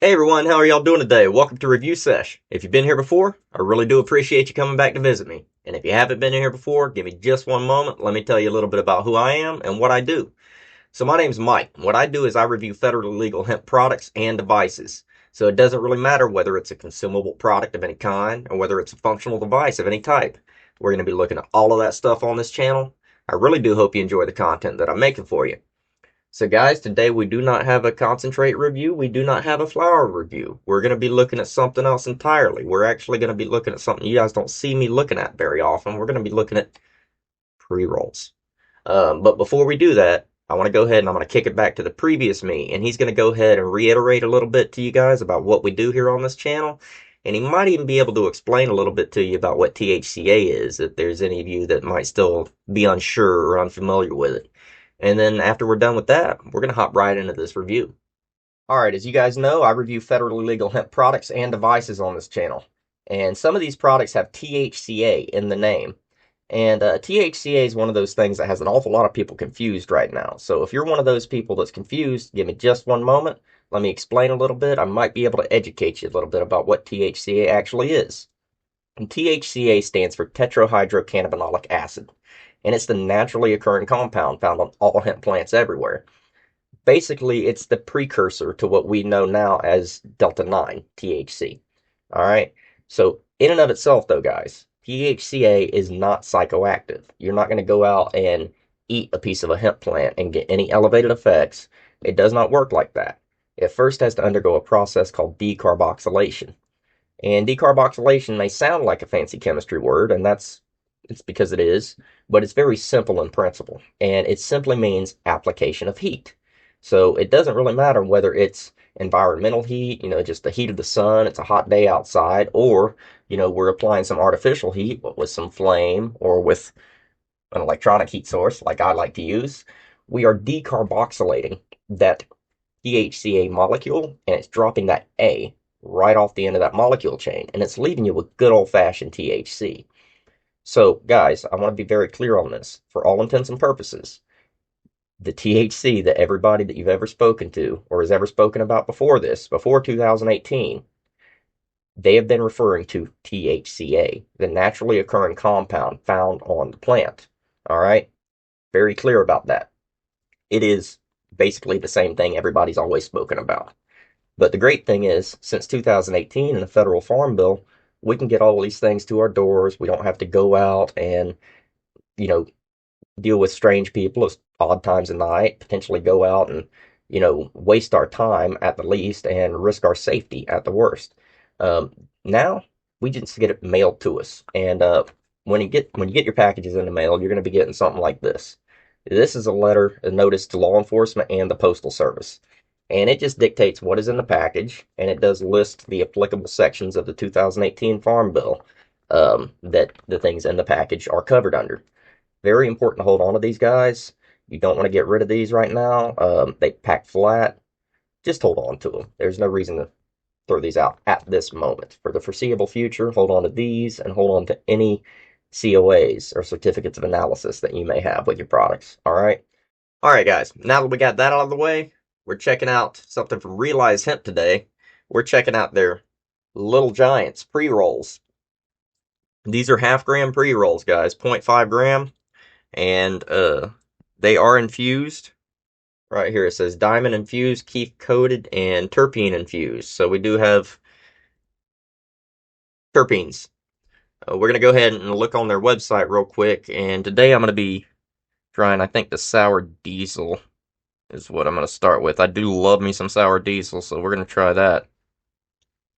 Hey everyone, how are y'all doing today? Welcome to Review Sesh. If you've been here before, I really do appreciate you coming back to visit me. And if you haven't been here before, give me just one moment. Let me tell you a little bit about who I am and what I do. So my name's Mike. What I do is I review federally legal hemp products and devices. So it doesn't really matter whether it's a consumable product of any kind or whether it's a functional device of any type. We're going to be looking at all of that stuff on this channel. I really do hope you enjoy the content that I'm making for you. So guys, today we do not have a concentrate review. We do not have a flower review. We're going to be looking at something else entirely. We're actually going to be looking at something you guys don't see me looking at very often. We're going to be looking at pre-rolls. But before we do that, I want to go ahead and I'm going to kick it back to the previous me. And he's going to go ahead and reiterate a little bit to you guys about what we do here on this channel. And he might even be able to explain a little bit to you about what THCA is, if there's any of you that might still be unsure or unfamiliar with it. And then after we're done with that, we're going to hop right into this review. Alright, as you guys know, I review federally legal hemp products and devices on this channel. And some of these products have THCA in the name. And THCA is one of those things that has an awful lot of people confused right now. So if you're one of those people that's confused, give me just one moment. Let me explain a little bit. I might be able to educate you a little bit about what THCA actually is. And THCA stands for tetrahydrocannabinolic acid. And it's the naturally occurring compound found on all hemp plants everywhere. Basically, it's the precursor to what we know now as Delta 9 THC. All right. So, in and of itself, though, guys, THCA is not psychoactive. You're not going to go out and eat a piece of a hemp plant and get any elevated effects. It does not work like that. It first has to undergo a process called decarboxylation. And decarboxylation may sound like a fancy chemistry word, and it's because it is, but it's very simple in principle. And it simply means application of heat. So it doesn't really matter whether it's environmental heat, just the heat of the sun, it's a hot day outside, or, we're applying some artificial heat with some flame or with an electronic heat source like I like to use. We are decarboxylating that THCA molecule, and it's dropping that A right off the end of that molecule chain, and it's leaving you with good old-fashioned THC. So, guys, I want to be very clear on this. For all intents and purposes, the THC that everybody that you've ever spoken to or has ever spoken about before this, before 2018, they have been referring to THCA, the naturally occurring compound found on the plant. All right? Very clear about that. It is basically the same thing everybody's always spoken about. But the great thing is, since 2018 in the federal farm bill, we can get all these things to our doors. We don't have to go out and, you know, deal with strange people at odd times of night, potentially go out and, waste our time at the least and risk our safety at the worst. Now we just get it mailed to us. And when you get your packages in the mail, you're going to be getting something like this. This is a notice to law enforcement and the Postal Service. And it just dictates what is in the package, and it does list the applicable sections of the 2018 Farm Bill that the things in the package are covered under. Very important to hold on to these guys. You don't want to get rid of these right now. They pack flat. Just hold on to them. There's no reason to throw these out at this moment. For the foreseeable future, hold on to these and hold on to any COAs or certificates of analysis that you may have with your products. All right? All right, guys. Now that we got that out of the way, we're checking out something from Realize Hemp today. We're checking out their Little Giants pre-rolls. These are half-gram pre-rolls, guys, 0.5 gram, and they are infused. Right here it says diamond infused, keef coated, and terpene infused. So we do have terpenes. We're going to go ahead and look on their website real quick, and today I'm going to be trying, I think, the sour diesel is what I'm going to start with. I do love me some sour diesel, so we're going to try that.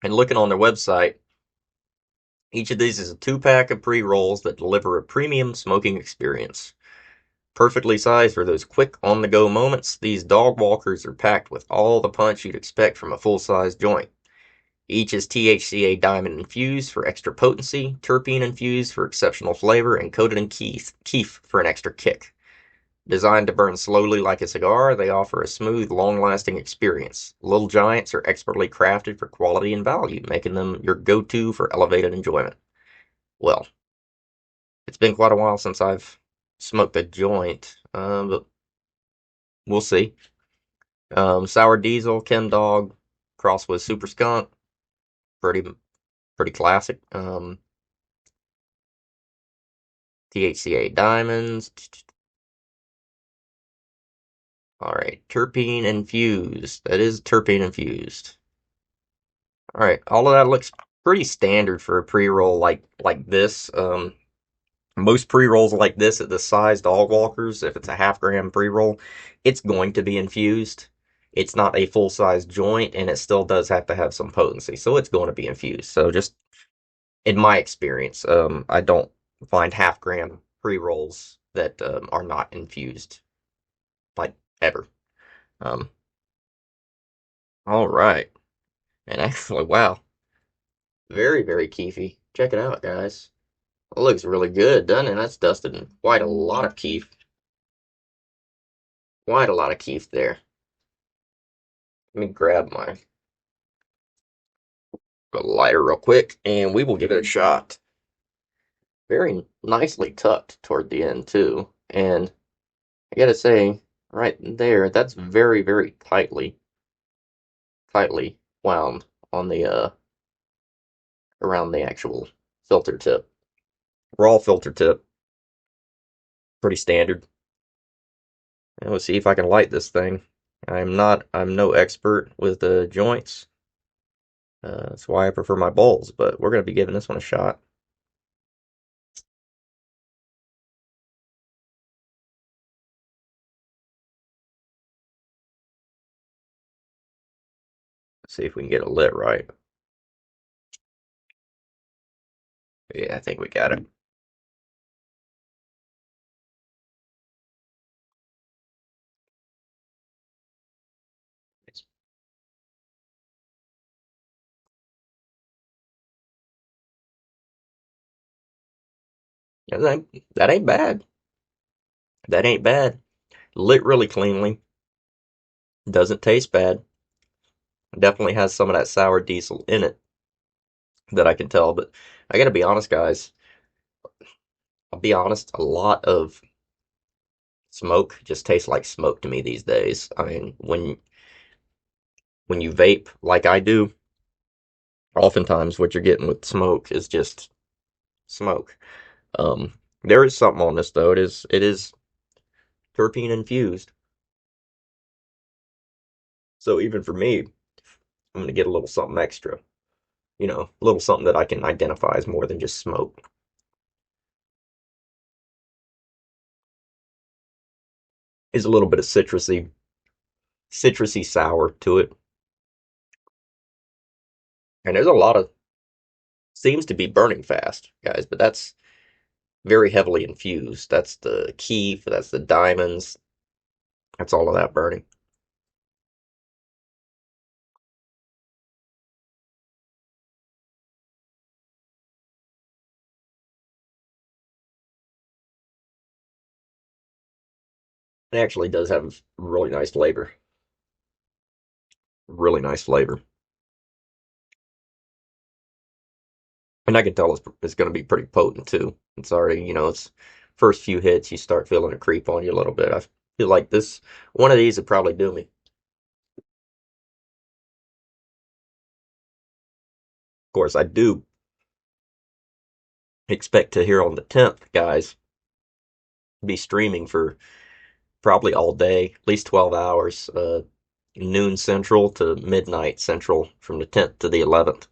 And looking on their website, each of these is a 2-pack of pre-rolls that deliver a premium smoking experience. Perfectly sized for those quick on-the-go moments, these dog walkers are packed with all the punch you'd expect from a full-size joint. Each is THCA diamond infused for extra potency, terpene infused for exceptional flavor, and coated in keef for an extra kick. Designed to burn slowly like a cigar, they offer a smooth, long-lasting experience. Little Giants are expertly crafted for quality and value, making them your go-to for elevated enjoyment. Well, it's been quite a while since I've smoked a joint, but we'll see. Sour Diesel, Chem Dog, crossed with Super Skunk. Pretty pretty classic. THCA diamonds. All right, terpene infused. That is terpene infused. All right, all of that looks pretty standard for a pre-roll like this. Most pre-rolls like this at the size dog walkers, if it's a half gram pre-roll, it's going to be infused. It's not a full-size joint, and it still does have to have some potency, so it's going to be infused. So just in my experience, I don't find half gram pre-rolls that are not infused, like ever. Um, all right, and actually, wow, very very keefy. Check it out, guys. It looks really good, doesn't it? That's dusted in quite a lot of keef. Quite a lot of keef there. Let me grab my lighter real quick, and we will give it a shot. Very nicely tucked toward the end too, and I gotta say, right there, that's very, very tightly wound on the around the actual filter tip. Raw filter tip, pretty standard. And let's see if I can light this thing. I'm no expert with the joints. That's why I prefer my bowls, but we're gonna be giving this one a shot. See if we can get it lit right. Yeah, I think we got it. That ain't bad. That ain't bad. Lit really cleanly. Doesn't taste bad. Definitely has some of that sour diesel in it that I can tell. But I gotta be honest, guys. I'll be honest. A lot of smoke just tastes like smoke to me these days. I mean, when you vape like I do, oftentimes what you're getting with smoke is just smoke. There is something on this though. It is terpene infused. So even for me, I'm gonna get a little something extra. A little something that I can identify as more than just smoke. Is a little bit of citrusy sour to it. And there's a lot of seems to be burning fast, guys, but that's very heavily infused. That's the keef, that's the diamonds, that's all of that burning. It actually does have really nice flavor. Really nice flavor. And I can tell it's going to be pretty potent too. It's already, it's first few hits, you start feeling it creep on you a little bit. I feel like one of these would probably do me. Of course, I do expect to hear on the 10th, guys, be streaming for probably all day, at least 12 hours, noon central to midnight central from the 10th to the 11th.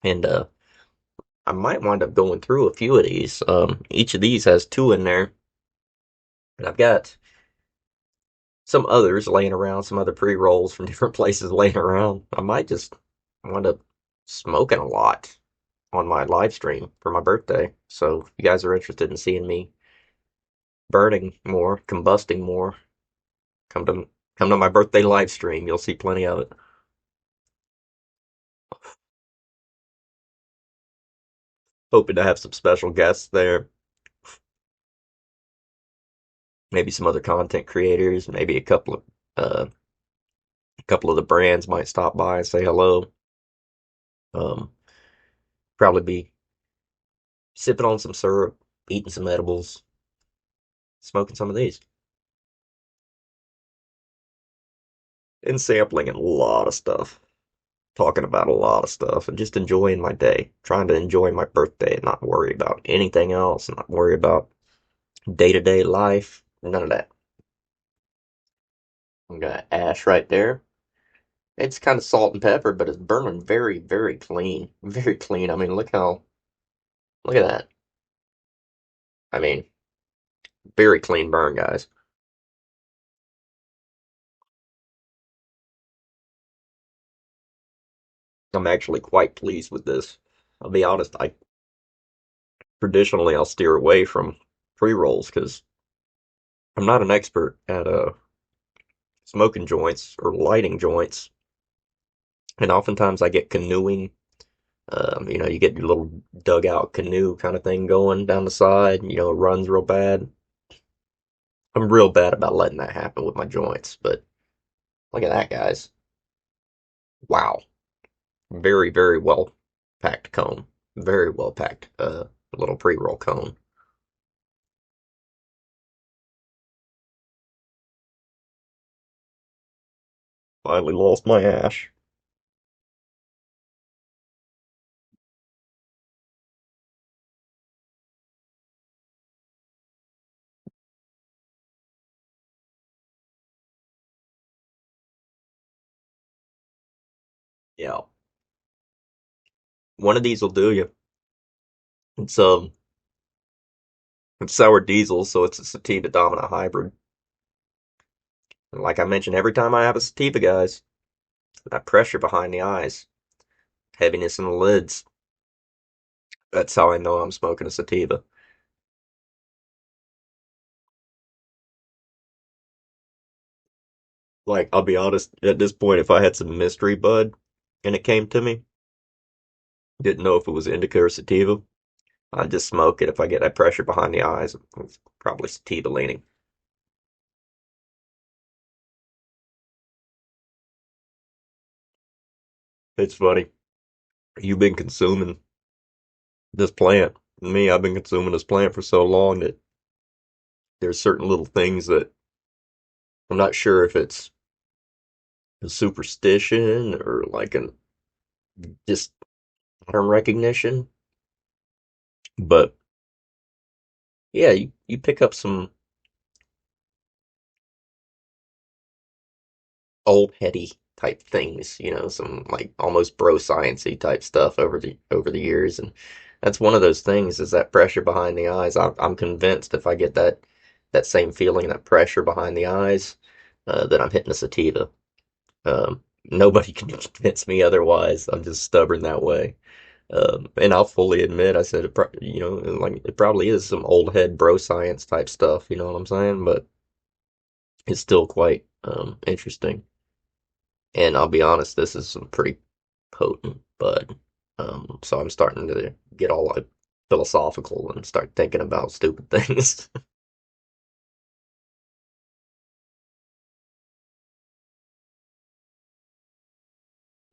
And I might wind up going through a few of these. Each of these has two in there. And I've got some others laying around, some other pre rolls from different places laying around. I might just wind up smoking a lot on my live stream for my birthday. So if you guys are interested in seeing me burning more, combusting more, come to come to my birthday live stream. You'll see plenty of it. Hoping to have some special guests there. Maybe some other content creators. Maybe a couple of the brands might stop by and say hello. Um, Probably be sipping on some syrup, eating some edibles, smoking some of these. and sampling a lot of stuff, talking about a lot of stuff, and just enjoying my day, trying to enjoy my birthday and not worry about anything else, not worry about day to day life, none of that. I got ash right there. It's kind of salt and pepper, but it's burning very, very clean. Very clean. I mean, look at that. I mean, very clean burn, guys. I'm actually quite pleased with this. I'll be honest, I traditionally I'll steer away from pre-rolls because I'm not an expert at smoking joints or lighting joints, and oftentimes I get canoeing. You get your little dugout canoe kind of thing going down the side. It runs real bad. I'm real bad about letting that happen with my joints, but look at that, guys. Wow. Very, very well packed cone. Very well packed little pre-roll cone. Finally lost my ash. Yeah. One of these will do you. It's it's sour diesel, so it's a sativa dominant hybrid. And like I mentioned, every time I have a sativa, guys, that pressure behind the eyes, heaviness in the lids, that's how I know I'm smoking a sativa. Like, I'll be honest, at this point, if I had some mystery bud and it came to me, didn't know if it was indica or sativa, I'd just smoke it if I get that pressure behind the eyes. It's probably sativa leaning. It's funny. You've been consuming this plant. Me, I've been consuming this plant for so long that there's certain little things that I'm not sure if it's a superstition or like an just pattern recognition. But yeah, you pick up some old heady type things, some like almost bro sciencey type stuff over the years, and that's one of those things is that pressure behind the eyes. I'm convinced if I get that same feeling, that pressure behind the eyes, that I'm hitting a sativa. Nobody can convince me otherwise. I'm just stubborn that way. And I'll fully admit, I said, like it probably is some old head bro science type stuff. You know what I'm saying? But it's still quite interesting. And I'll be honest, this is some pretty potent bud. So I'm starting to get all like philosophical and start thinking about stupid things.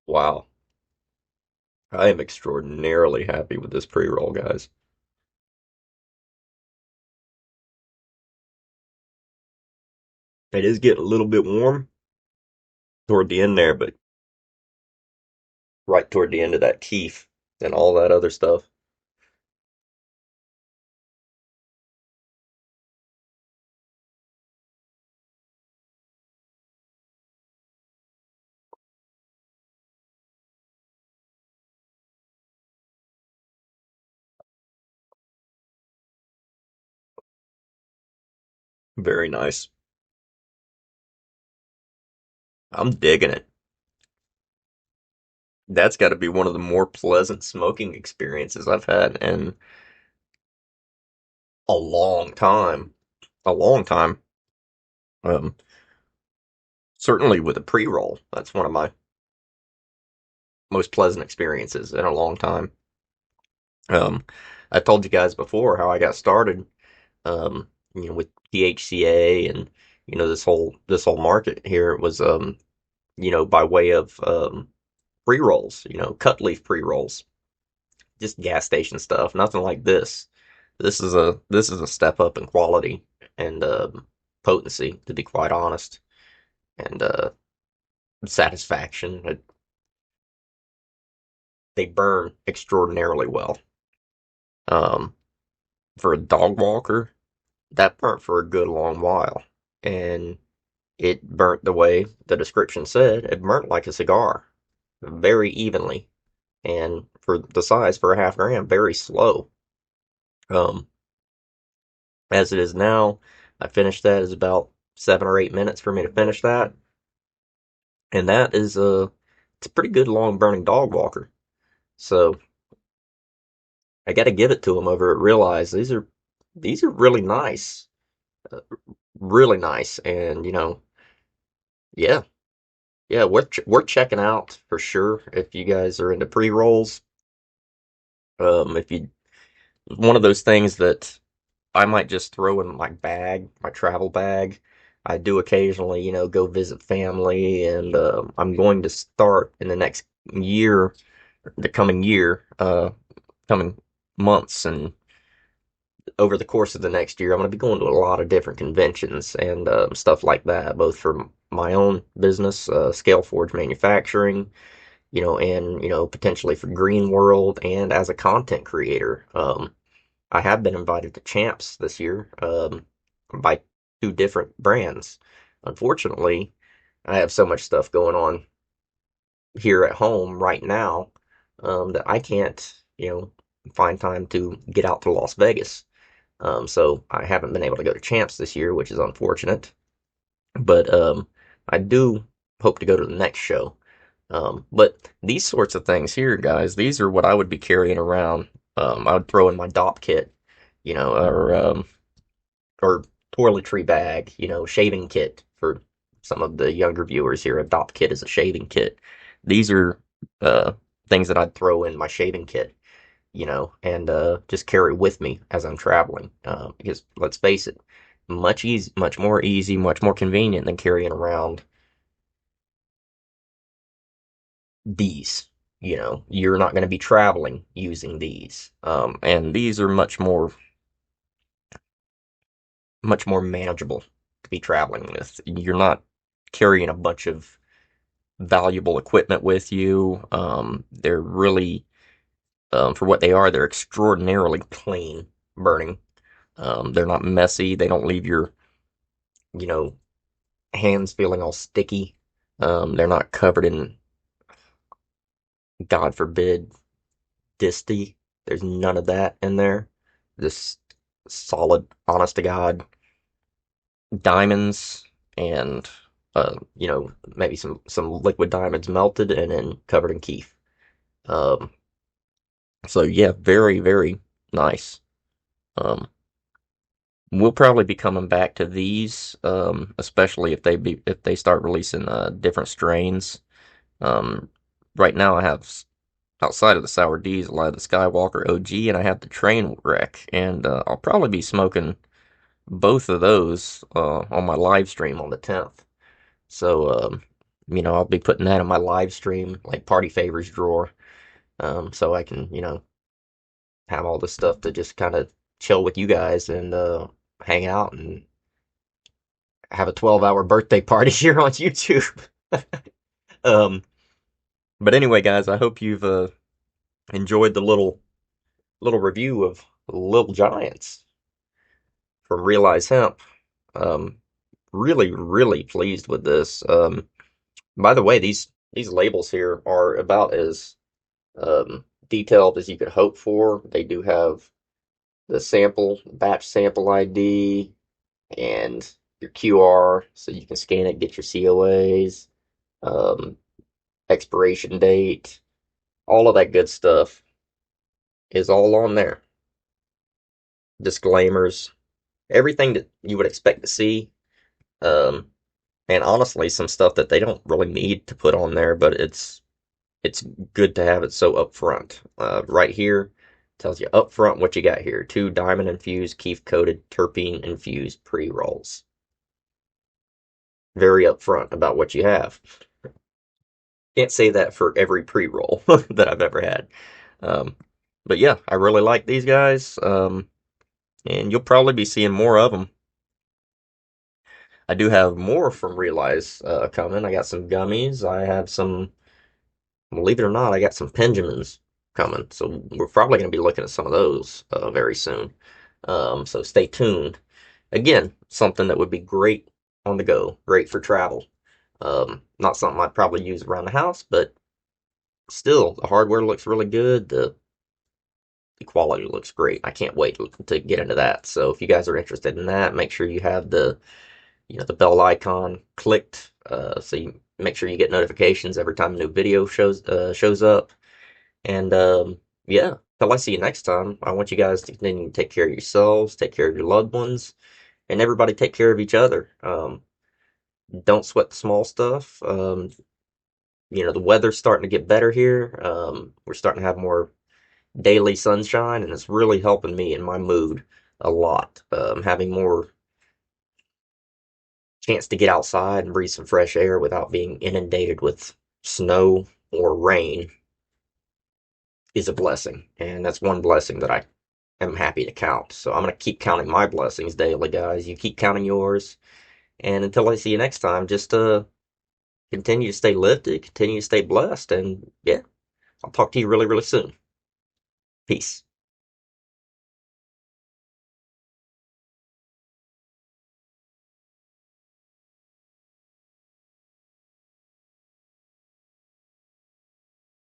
Wow. I am extraordinarily happy with this pre-roll, guys. It is getting a little bit warm toward the end there, but right toward the end of that keef and all that other stuff. Very nice. I'm digging it. That's got to be one of the more pleasant smoking experiences I've had in a long time. A long time. Um, Certainly with a pre-roll. That's one of my most pleasant experiences in a long time. Um, I told you guys before how I got started, with THCA and this whole market here was by way of pre-rolls, cut leaf pre-rolls, just gas station stuff, nothing like this. This is a step up in quality and potency, to be quite honest. And satisfaction. They burn extraordinarily well. Um, for a dog walker, that burnt for a good long while, and it burnt the way the description said. It burnt like a cigar, very evenly, and for the size for a half gram, very slow. Um, as it is now, I finished that. It's about 7 or 8 minutes for me to finish that, and that is it's a pretty good long burning dog walker. So I got to give it to them over at Realize. These are really nice, uh, really nice, and yeah, yeah, we're checking out for sure if you guys are into pre rolls. If you one of those things that I might just throw in my bag, my travel bag. I do occasionally, go visit family, and I'm going to start in the next year, the coming year, coming months, and over the course of the next year, I'm going to be going to a lot of different conventions and stuff like that, both for my own business, Scale Forge Manufacturing, and potentially for Green World, and as a content creator. I have been invited to Champs this year by two different brands. Unfortunately, I have so much stuff going on here at home right now that I can't, find time to get out to Las Vegas. So I haven't been able to go to Champs this year, which is unfortunate. But I do hope to go to the next show. But these sorts of things here, guys, these are what I would be carrying around. I would throw in my DOP kit, or toiletry bag, shaving kit for some of the younger viewers here. A DOP kit is a shaving kit. These are uh, things that I'd throw in my shaving kit, and just carry with me as I'm traveling. Because let's face it, much more easy, much more convenient than carrying around these. You're not going to be traveling using these, and these are much more manageable to be traveling with. You're not carrying a bunch of valuable equipment with you. They're really, for what they are, they're extraordinarily clean burning. They're not messy. They don't leave your, you know, hands feeling all sticky. They're not covered in, God forbid, disty. There's none of that in there. Just solid, honest to God diamonds, and maybe some liquid diamonds melted and then covered in keef. Um, so yeah, very very nice. Um, we'll probably be coming back to these, especially if they start releasing different strains. Um, right now I have, outside of the Sour Diesel, I have the Skywalker OG and I have the Train Wreck, and I'll probably be smoking both of those on my live stream on the 10th. So, I'll be putting that in my live stream, like party favors drawer, so I can, have all this stuff to just kind of chill with you guys and hang out and have a 12-hour birthday party here on YouTube. um, but anyway, guys, I hope you've enjoyed the little review of Little Giants from Realize Hemp. Um, really, really pleased with this. By the way, these labels here are about as detailed as you could hope for. They do have the batch sample ID, and your QR, so you can scan it, get your COAs, um, expiration date, all of that good stuff is all on there. Disclaimers, everything that you would expect to see. Um, and honestly, some stuff that they don't really need to put on there, but it's good to have it so upfront. Right here tells you upfront what you got here: two diamond infused, keef coated, terpene infused pre rolls. Very upfront about what you have. Can't say that for every pre roll that I've ever had. Um, but yeah, I really like these guys, and you'll probably be seeing more of them. I do have more from Realize coming. I got some gummies. I have some, believe it or not, I got some Benjamins coming. So we're probably going to be looking at some of those very soon. So stay tuned. Again, something that would be great on the go, great for travel. Not something I'd probably use around the house, but still, the hardware looks really good. The quality looks great. I can't wait to get into that. So if you guys are interested in that, make sure you have the bell icon clicked, so you make sure you get notifications every time a new video shows up. And yeah, till I see you next time, I want you guys to continue to take care of yourselves, take care of your loved ones, and everybody take care of each other. Don't sweat the small stuff. The weather's starting to get better here. We're starting to have more daily sunshine, and it's really helping me in my mood a lot. Having more chance to get outside and breathe some fresh air without being inundated with snow or rain is a blessing. And that's one blessing that I am happy to count. So I'm going to keep counting my blessings daily, guys. You keep counting yours. And until I see you next time, just continue to stay lifted, continue to stay blessed. And yeah, I'll talk to you really, really soon. Peace.